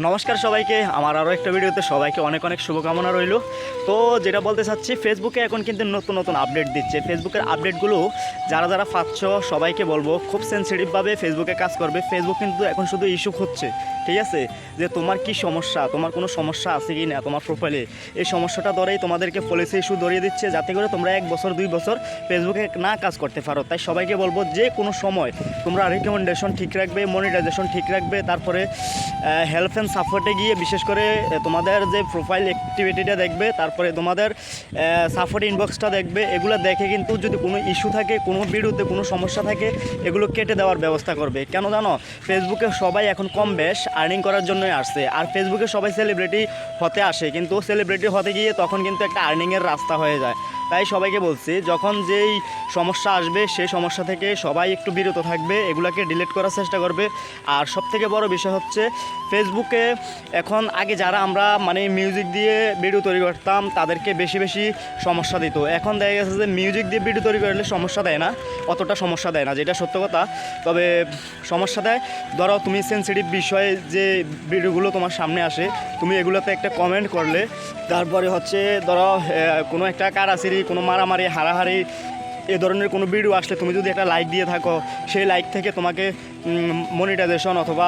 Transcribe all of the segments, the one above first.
নমস্কার সবাইকে, আমার আরও একটা ভিডিওতে সবাইকে অনেক অনেক শুভকামনা রইল। তো যেটা বলতে চাচ্ছি, ফেসবুকে এখন কিন্তু নতুন নতুন আপডেট দিচ্ছে। ফেসবুকের আপডেটগুলো যারা যারা পাচ্ছ সবাইকে বলবো খুব সেন্সিটিভভাবে ফেসবুকে কাজ করবে। ফেসবুক কিন্তু এখন শুধু ইস্যু হচ্ছে, ঠিক আছে, যে তোমার কি সমস্যা, তোমার কোনো সমস্যা আছে কি না তোমার প্রোফাইলে, এই সমস্যাটা ধরেই তোমাদেরকে পলিসি ইস্যু ধরিয়ে দিচ্ছে, যাতে করে তোমরা 1 বছর 2 বছর ফেসবুকে না কাজ করতে পারো। তাই সবাইকে বলবো যে কোনো সময় তোমরা রিকমেন্ডেশন ঠিক রাখবে, মনিটাইজেশন ঠিক রাখবে, তারপরে হেল্প অ্যান্ড সাপোর্টে গিয়ে বিশেষ করে তোমাদের যে প্রোফাইল অ্যাক্টিভিটিটা দেখবে, তারপরে তোমাদের সাপোর্ট ইনবক্সটা দেখবে। এগুলো দেখে কিন্তু যদি কোনো ইস্যু থাকে, কোনো ভিডিওতে কোনো সমস্যা থাকে, এগুলো কেটে দেওয়ার ব্যবস্থা করবে। কেন জানো, ফেসবুকে সবাই এখন কম বেশ আর্নিং করার জন্যই আসছে। আর ফেসবুকে সবাই সেলিব্রিটি হতে আসে, কিন্তু সেলিব্রিটি হতে গিয়ে তখন কিন্তু একটা আর্নিংয়ের রাস্তা হয়ে যায়। তাই সবাইকে বলছি, যখন যেই সমস্যা আসবে সেই সমস্যা থেকে সবাই একটু বিরত থাকবে, এগুলোকে ডিলিট করার চেষ্টা করবে। আর সবথেকে বড় বিষয় হচ্ছে, ফেসবুকে এখন আগে যারা আমরা মিউজিক দিয়ে ভিডিও তৈরি করতাম তাদেরকে বেশি বেশি সমস্যা দিত। এখন দেখা গেছে যে মিউজিক দিয়ে ভিডিও তৈরি করলে সমস্যা দেয় না, অতটা সমস্যা দেয় না, যেটা সত্য কথা। তবে সমস্যা দেয়, ধরো তুমি সেন্সিটিভ বিষয়ে যে ভিডিওগুলো তোমার সামনে আসে, তুমি এগুলোতে একটা কমেন্ট করলে, তারপরে হচ্ছে ধরো কোনো একটা কারাসিরি, কোনো মারামারি, হারাহারি, এ ধরনের কোনো ভিডিও আসলে তুমি যদি একটা লাইক দিয়ে থাকো, সেই লাইক থেকে তোমাকে মনিটাইজেশন অথবা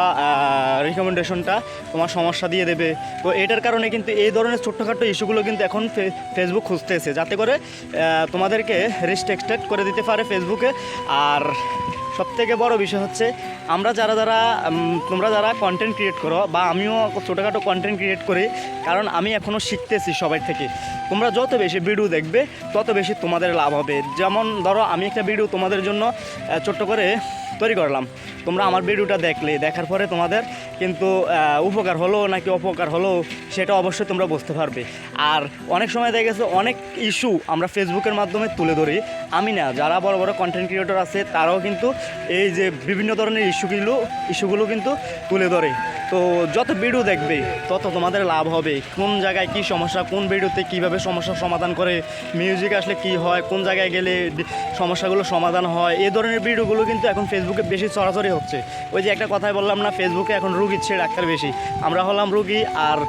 রিকমেন্ডেশনটা তোমার সমস্যা দিয়ে দেবে। তো এটার কারণে কিন্তু এই ধরনের ছোট্টখাটো ইস্যুগুলো কিন্তু এখন ফেসবুক খুঁজতেছে, যাতে করে তোমাদেরকে রেস্ট্রিক্টেড করে দিতে পারে ফেসবুকে। আর সবথেকে বড় বিষয় হচ্ছে, আমরা তোমরা যারা কন্টেন্ট ক্রিয়েট করো, বা আমিও ছোটোখাটো কন্টেন্ট ক্রিয়েট করি, কারণ আমি এখনও শিখতেছি সবার থেকে। তোমরা যত বেশি ভিডিও দেখবে তত বেশি তোমাদের লাভ হবে। যেমন ধরো, আমি একটা ভিডিও তোমাদের জন্য ছোট্ট করে তৈরি করলাম, তোমরা আমার ভিডিওটা দেখার পরে তোমাদের কিন্তু উপকার হলো নাকি অপকার হলো সেটা অবশ্যই তোমরা বুঝতে পারবে। আর অনেক সময় দেখা গেছে অনেক ইস্যু আমরা ফেসবুকের মাধ্যমে তুলে ধরি, আমি না, যারা বড় বড় কন্টেন্ট ক্রিয়েটর আছে তারাও কিন্তু এই যে বিভিন্ন ধরনের ইস্যুগুলো কিন্তু তুলে ধরে। তো যত ভিডিও দেখবে তত তোমাদের লাভ হবে। কোন জায়গায় কি সমস্যা, কোন ভিডিওতে কীভাবে সমস্যার সমাধান করে, মিউজিক আসলে কি হয়, কোন জায়গায় গেলে সমস্যাগুলো সমাধান হয়, এই ধরনের ভিডিওগুলো কিন্তু এখন ফেসবুকে বেশি সরাসরি হচ্ছে। ওই যে একটা কথাই বললাম না, ফেসবুকে এখন রুগীর চেয়ে ডাক্তার বেশি। আমরা হলাম রুগী, আর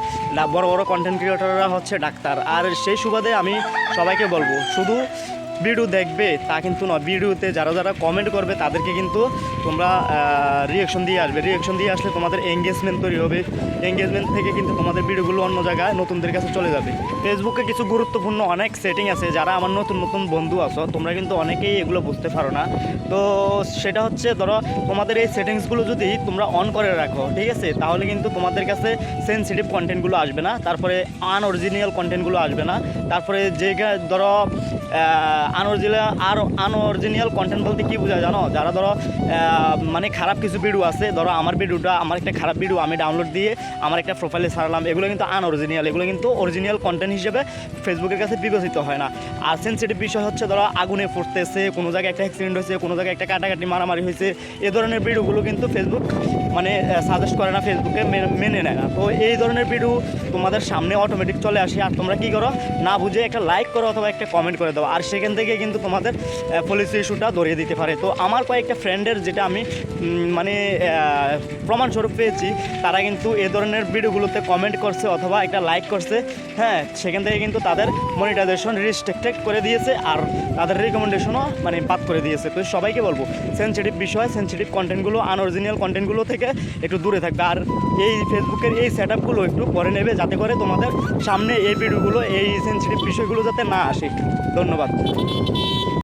বড় বড় কন্টেন্ট ক্রিয়েটররা হচ্ছে ডাক্তার। আর সেই সুবাদে আমি সবাইকে বলবো, শুধু ভিডিও দেখবে তা কিন্তু নয়, ভিডিওতে যারা যারা কমেন্ট করবে তাদেরকে কিন্তু তোমরা রিয়াকশন দিয়ে আসবে। রিয়াকশন দিয়ে আসলে তোমাদের এঙ্গেজমেন্ট তৈরি হবে। এঙ্গেজমেন্ট থেকে কিন্তু তোমাদের ভিডিওগুলো অন্য জায়গায় নতুনদের কাছে চলে যাবে। ফেসবুকে কিছু গুরুত্বপূর্ণ অনেক সেটিং আছে, যারা আমার নতুন নতুন বন্ধু আছো তোমরা কিন্তু অনেকেই এগুলো বুঝতে পারো না। তো সেটা হচ্ছে, ধরো তোমাদের এই সেটিংসগুলো যদি তোমরা অন করে রাখো, ঠিক আছে, তাহলে কিন্তু তোমাদের কাছে সেন্সিটিভ কন্টেন্টগুলো আসবে না, তারপরে আনঅরিজিনাল কন্টেন্টগুলো আসবে না। তারপরে যে ধরো আনঅরিজিনাল কন্টেন্ট বলতে কী বোঝায় জানো, যারা ধরো খারাপ কিছু ভিডিও আছে, ধরো আমার একটা খারাপ ভিডিও আমি ডাউনলোড দিয়ে আমার একটা প্রোফাইলে ছাড়লাম, এগুলো কিন্তু আনঅরিজিনাল, এগুলো কিন্তু অরিজিনাল কন্টেন্ট হিসেবে ফেসবুকের কাছে বিবেচিত হয় না। আর সেন্সিটিভ বিষয় হচ্ছে, ধরো আগুনে ফুটতেছে, কোনো জায়গায় একটা অ্যাক্সিডেন্ট হয়েছে, কোনো জায়গায় একটা কাটাকাটি মারামারি হয়েছে, এ ধরনের ভিডিওগুলো কিন্তু ফেসবুক সাজেস্ট করে না, ফেসবুকে মেনে নেয় না। তো এই ধরনের ভিডিও তোমাদের সামনে অটোমেটিক চলে আসে, আর তোমরা কী করো, না বুঝে একটা লাইক করো অথবা একটা কমেন্ট করে দাও, আর সেখান থেকে কিন্তু তোমাদের পলিসি ইস্যুটা ধরিয়ে দিতে পারে। তো আমার কয়েকটা ফ্রেন্ডের, যেটা আমি প্রমাণস্বরূপ পেয়েছি, তারা কিন্তু এ ধরনের ভিডিওগুলোতে কমেন্ট করছে অথবা একটা লাইক করছে, হ্যাঁ, সেখান থেকে কিন্তু তাদের মনিটাইজেশন রেস্ট্রিক্টেড করে দিয়েছে, আর তাদের রিকমেন্ডেশনও বাদ করে দিয়েছে। তো সবাইকে বলবো, সেন্সিটিভ বিষয়, সেন্সিটিভ কন্টেন্টগুলো, আনঅরিজিনাল কন্টেন্টগুলো থেকে একটু দূরে থাকবে। আর এই ফেসবুকের এই সেট আপগুলো একটু করে নেবে, যাতে করে তোমাদের সামনে এই ভিডিওগুলো, এই সেন্সিটিভ বিষয়গুলো যাতে না আসে। ধন্যবাদ।